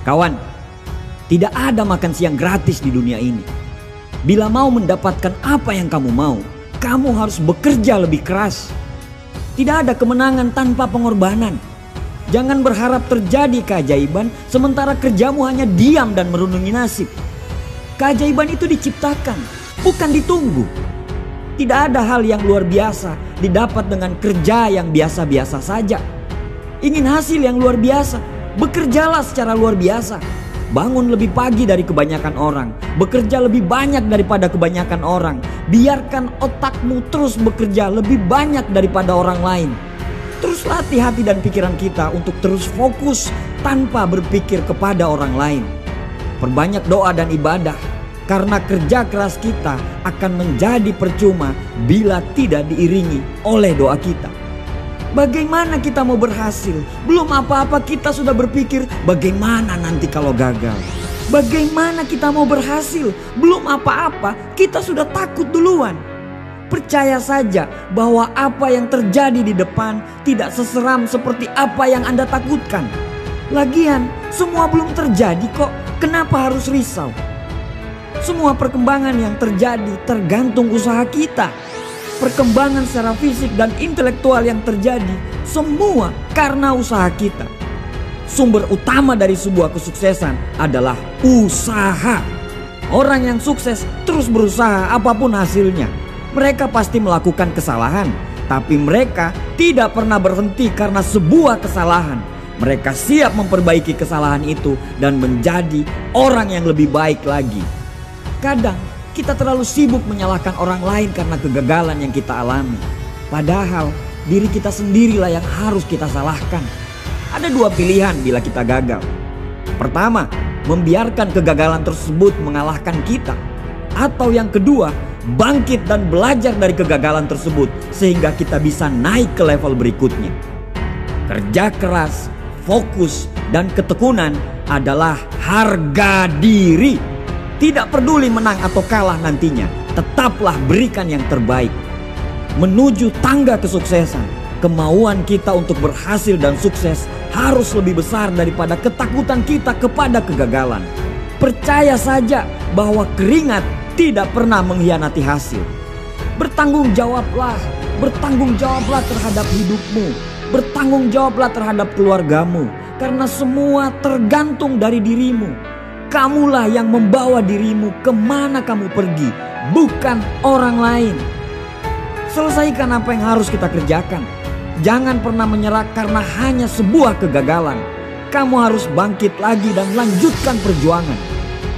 Kawan, tidak ada makan siang gratis di dunia ini. Bila mau mendapatkan apa yang kamu mau, kamu harus bekerja lebih keras. Tidak ada kemenangan tanpa pengorbanan. Jangan berharap terjadi keajaiban sementara kerjamu hanya diam dan merenungi nasib. Keajaiban itu diciptakan, bukan ditunggu. Tidak ada hal yang luar biasa didapat dengan kerja yang biasa-biasa saja. Ingin hasil yang luar biasa, bekerjalah secara luar biasa. Bangun lebih pagi dari kebanyakan orang, bekerja lebih banyak daripada kebanyakan orang. Biarkan otakmu terus bekerja lebih banyak daripada orang lain. Terus latih hati dan pikiran kita untuk terus fokus tanpa berpikir kepada orang lain. Perbanyak doa dan ibadah, karena kerja keras kita akan menjadi percuma bila tidak diiringi oleh doa kita. Bagaimana kita mau berhasil? Belum apa-apa kita sudah berpikir bagaimana nanti kalau gagal. Bagaimana kita mau berhasil? Belum apa-apa kita sudah takut duluan. Percaya saja bahwa apa yang terjadi di depan tidak seseram seperti apa yang Anda takutkan. Lagian semua belum terjadi kok, kenapa harus risau? Semua perkembangan yang terjadi tergantung usaha kita. Perkembangan secara fisik dan intelektual yang terjadi semua karena usaha kita. Sumber utama dari sebuah kesuksesan adalah usaha. Orang yang sukses terus berusaha apapun hasilnya. Mereka pasti melakukan kesalahan, tapi mereka tidak pernah berhenti karena sebuah kesalahan. Mereka siap memperbaiki kesalahan itu dan menjadi orang yang lebih baik lagi. Kadang kita terlalu sibuk menyalahkan orang lain karena kegagalan yang kita alami. Padahal diri kita sendirilah yang harus kita salahkan. Ada dua pilihan bila kita gagal. Pertama, membiarkan kegagalan tersebut mengalahkan kita. Atau yang kedua, bangkit dan belajar dari kegagalan tersebut sehingga kita bisa naik ke level berikutnya. Kerja keras, fokus, dan ketekunan adalah harga diri. Tidak peduli menang atau kalah nantinya, tetaplah berikan yang terbaik. Menuju tangga kesuksesan, kemauan kita untuk berhasil dan sukses harus lebih besar daripada ketakutan kita kepada kegagalan. Percaya saja bahwa keringat tidak pernah mengkhianati hasil. Bertanggung jawablah terhadap hidupmu. Bertanggung jawablah terhadap keluargamu, karena semua tergantung dari dirimu. Kamulah yang membawa dirimu kemana kamu pergi, bukan orang lain. Selesaikan apa yang harus kita kerjakan. Jangan pernah menyerah karena hanya sebuah kegagalan. Kamu harus bangkit lagi dan lanjutkan perjuangan.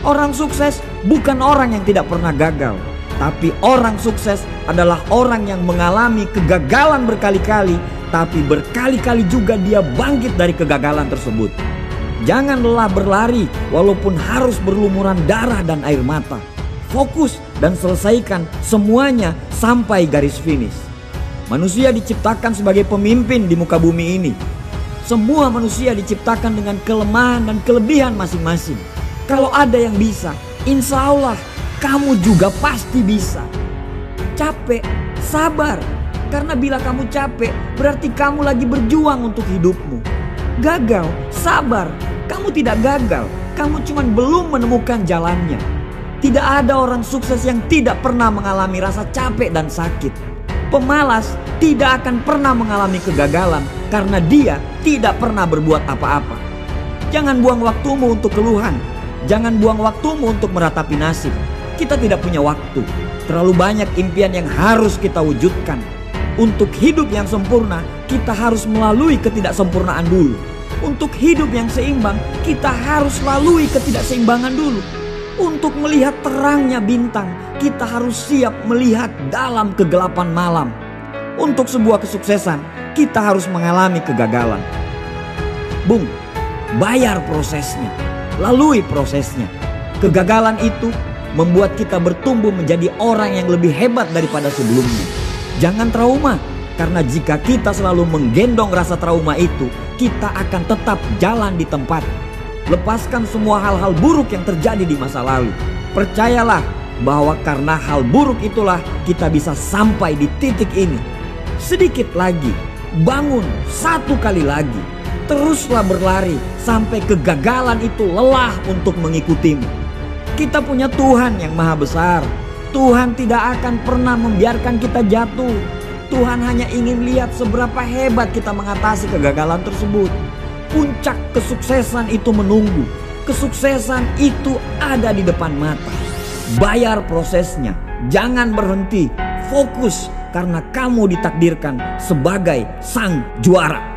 Orang sukses bukan orang yang tidak pernah gagal, tapi orang sukses adalah orang yang mengalami kegagalan berkali-kali, tapi berkali-kali juga dia bangkit dari kegagalan tersebut. Jangan lelah berlari walaupun harus berlumuran darah dan air mata. Fokus dan selesaikan semuanya sampai garis finish. Manusia diciptakan sebagai pemimpin di muka bumi ini. Semua manusia diciptakan dengan kelemahan dan kelebihan masing-masing. Kalau ada yang bisa, insya Allah kamu juga pasti bisa. Capek, sabar. Karena bila kamu capek, berarti kamu lagi berjuang untuk hidupmu. Gagal, sabar. Kamu tidak gagal, kamu cuma belum menemukan jalannya. Tidak ada orang sukses yang tidak pernah mengalami rasa capek dan sakit. Pemalas tidak akan pernah mengalami kegagalan karena dia tidak pernah berbuat apa-apa. Jangan buang waktumu untuk keluhan. Jangan buang waktumu untuk meratapi nasib. Kita tidak punya waktu. Terlalu banyak impian yang harus kita wujudkan. Untuk hidup yang sempurna, kita harus melalui ketidaksempurnaan dulu. Untuk hidup yang seimbang, kita harus lalui ketidakseimbangan dulu. Untuk melihat terangnya bintang, kita harus siap melihat dalam kegelapan malam. Untuk sebuah kesuksesan, kita harus mengalami kegagalan. Bung, bayar prosesnya, lalui prosesnya. Kegagalan itu membuat kita bertumbuh menjadi orang yang lebih hebat daripada sebelumnya. Jangan trauma. Karena jika kita selalu menggendong rasa trauma itu, kita akan tetap jalan di tempat. Lepaskan semua hal-hal buruk yang terjadi di masa lalu. Percayalah bahwa karena hal buruk itulah kita bisa sampai di titik ini. Sedikit lagi, bangun satu kali lagi. Teruslah berlari sampai kegagalan itu lelah untuk mengikutimu. Kita punya Tuhan yang maha besar. Tuhan tidak akan pernah membiarkan kita jatuh. Tuhan hanya ingin lihat seberapa hebat kita mengatasi kegagalan tersebut. Puncak kesuksesan itu menunggu. Kesuksesan itu ada di depan mata. Bayar prosesnya. Jangan berhenti. Fokus karena kamu ditakdirkan sebagai sang juara.